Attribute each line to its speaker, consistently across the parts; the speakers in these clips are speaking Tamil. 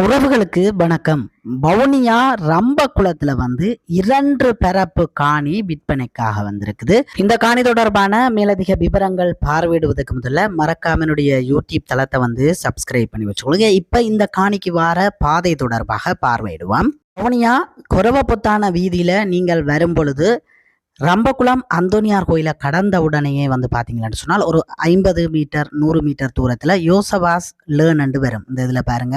Speaker 1: உறவுகளுக்கு வணக்கம். வவுனியா ரம்பகுளத்துல 2 பரப்பு காணி விற்பனைக்காக வந்திருக்குது. இந்த காணி தொடர்பான மேலதிக விவரங்கள் பார்வையிடுவதற்கு முதல்ல மறக்காம என்னுடைய யூடியூப் தளத்தை சப்ஸ்கிரைப் பண்ணி வச்சுக்கொள்ளுங்க. இப்ப இந்த காணிக்கு வார பாதை தொடர்பாக பார்வையிடுவோம். வவுனியா கொரவபொத்தான வீதியில நீங்கள் வரும் பொழுது ரம்பகுளம் அந்தோனியார் கோயிலை கடந்த உடனேயே பார்த்தீங்கன்னு சொன்னால் ஒரு 50 மீட்டர் 100 மீட்டர் தூரத்தில் யோசவாஸ் லேர்ன் என்று வரும். இந்த இதில் பாருங்க,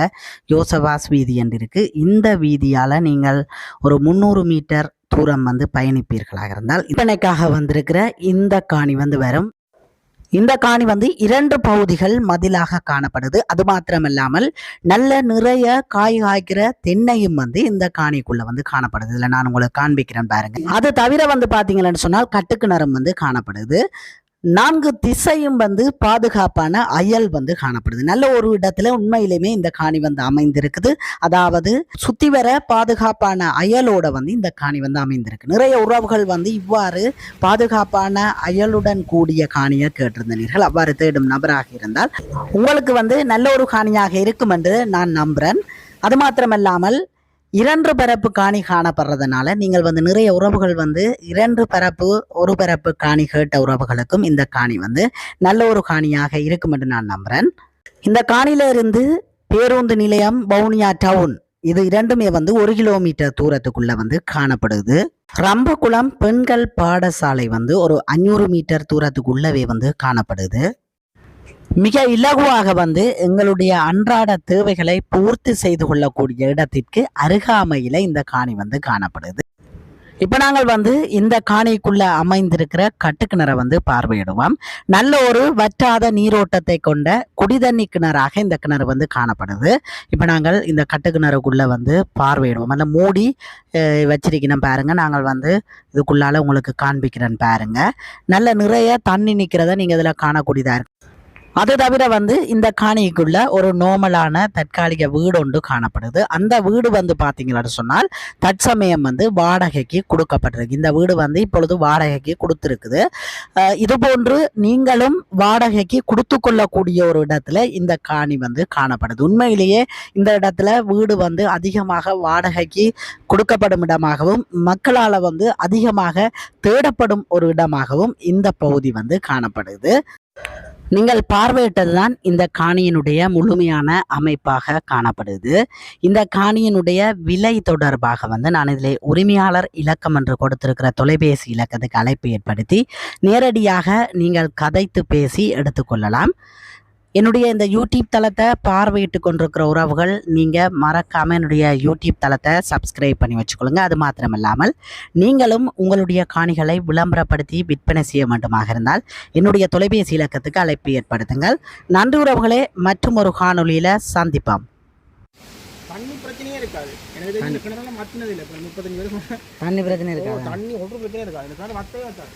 Speaker 1: யோசவாஸ் வீதி என்று இருக்கு. இந்த வீதியால் நீங்கள் ஒரு 300 மீட்டர் தூரம் பயணிப்பீர்களாக இருந்தால் விற்பனைக்காக வந்திருக்கிற இந்த காணி வரும். இந்த காணி 2 பகுதிகள் மதிலாக காணப்படுது. அது மாத்திரமில்லாமல் நல்ல நிறைய காய் காய்க்கிற தென்னையும் இந்த காணிக்குள்ள காணப்படுது. இதுல நான் உங்களுக்கு காண்பிக்கிறேன் பாருங்க. அது தவிர பாத்தீங்கன்னு சொன்னால் கட்டுக்கிணறும் காணப்படுது. 4 திசையும் பாதுகாப்பான அயல் காணப்படுது. நல்ல ஒரு இடத்துல உண்மையிலுமே இந்த காணி அமைந்திருக்குது. அதாவது சுத்தி வர பாதுகாப்பான அயலோட இந்த காணி அமைந்திருக்கு. நிறைய உறவுகள் இவ்வாறு பாதுகாப்பான அயலுடன் கூடிய காணியை கேட்டிருந்தீர்கள். அவ்வாறு தேடும் நபராக இருந்தால் உங்களுக்கு நல்ல ஒரு காணியாக இருக்கும் என்று நான் நம்புறேன். அது மாத்திரமல்லாமல் 2 பரப்பு காணி காணப்படுறதுனால நீங்கள் நிறைய உறவுகள் 2 பரப்பு 1 பரப்பு காணி கேட்ட உறவுகளுக்கும் இந்த காணி நல்ல ஒரு காணியாக இருக்கும் என்று நான் நம்புறேன். இந்த காணியில இருந்து பேருந்து நிலையம் வவுனியா டவுன் இது இரண்டுமே 1 கிலோமீட்டர் தூரத்துக்குள்ள காணப்படுது. ரம்பகுளம் பெண்கள் பாடசாலை ஒரு 500 மீட்டர் தூரத்துக்குள்ளவே காணப்படுது. மிக இலகுவாக எங்களுடைய அன்றாட தேவைகளை பூர்த்தி செய்து கொள்ளக்கூடிய இடத்திற்கு அருகாமையில இந்த காணி காணப்படுது. இப்ப நாங்கள் இந்த காணிக்குள்ள அமைந்திருக்கிற கட்டுக்கிணறை பார்வையிடுவோம். நல்ல ஒரு வற்றாத நீரோட்டத்தை கொண்ட குடிதண்ணி கிணறாக இந்த கிணறு காணப்படுது. இப்ப நாங்கள் இந்த கட்டுக்கிணறுக்குள்ள பார்வையிடுவோம். அந்த மூடி வச்சிருக்கணும் பாருங்க. நாங்கள் இதுக்குள்ளால உங்களுக்கு காண்பிக்கிறேன் பாருங்க. நல்ல நிறைய தண்ணி நிக்கிறத நீங்க இதுல காணக்கூடியதா இருக்கு. அது தவிர இந்த காணிக்குள்ள ஒரு நோமலான தற்காலிக வீடு ஒன்று காணப்படுது. அந்த வீடு பார்த்தீங்கன்னு சொன்னால் தற்சமயம் வாடகைக்கு கொடுக்கப்பட்டிருக்கு. இந்த வீடு இப்பொழுது வாடகைக்கு கொடுத்துருக்குது. இது போன்று நீங்களும் வாடகைக்கு கொடுத்து கொள்ளக்கூடிய ஒரு இடத்துல இந்த காணி காணப்படுது. உண்மையிலேயே இந்த இடத்துல வீடு அதிகமாக வாடகைக்கு கொடுக்கப்படும் இடமாகவும் மக்களால் அதிகமாக தேடப்படும் ஒரு இடமாகவும் இந்த பகுதி காணப்படுது. நீங்கள் பார்வையிட்டதுதான் இந்த காணியினுடைய முழுமையான அமைப்பாக காணப்படுது. இந்த காணியினுடைய விலை தொடர்பாக நான் இதில் உரிமையாளர் இலக்கம் என்று கொடுத்திருக்கிற தொலைபேசி இலக்கத்துக்கு அழைப்பு ஏற்படுத்தி நேரடியாக நீங்கள் கதைத்து பேசி எடுத்துக்கொள்ளலாம். என்னுடைய இந்த யூடியூப் தளத்தை பார்வையிட்டு கொண்டிருக்கிற உறவுகள் நீங்கள் மறக்காமல் என்னுடைய யூடியூப் தளத்தை சப்ஸ்கிரைப் பண்ணி வச்சுக்கொள்ளுங்க. அது மாத்திரமில்லாமல் நீங்களும் உங்களுடைய காணிகளை விளம்பரப்படுத்தி விற்பனை செய்ய வேண்டுமாக இருந்தால் என்னுடைய தொலைபேசி இலக்கத்துக்கு அழைப்பு ஏற்படுத்துங்கள். நன்றி உறவுகளே, மற்றும் ஒரு காணொலியில் சந்திப்போம்.
Speaker 2: தண்ணி பிரச்சனையே இருக்காது. எனக்கு இந்த கிணறுல மாத்தினது இல்லை. 35 வருஷம்
Speaker 1: தண்ணி பிரச்சனை இருக்காது.
Speaker 2: தண்ணி ஒரு பிரச்சனை இருக்காது. எனக்கு வட்டவே வட்டாது.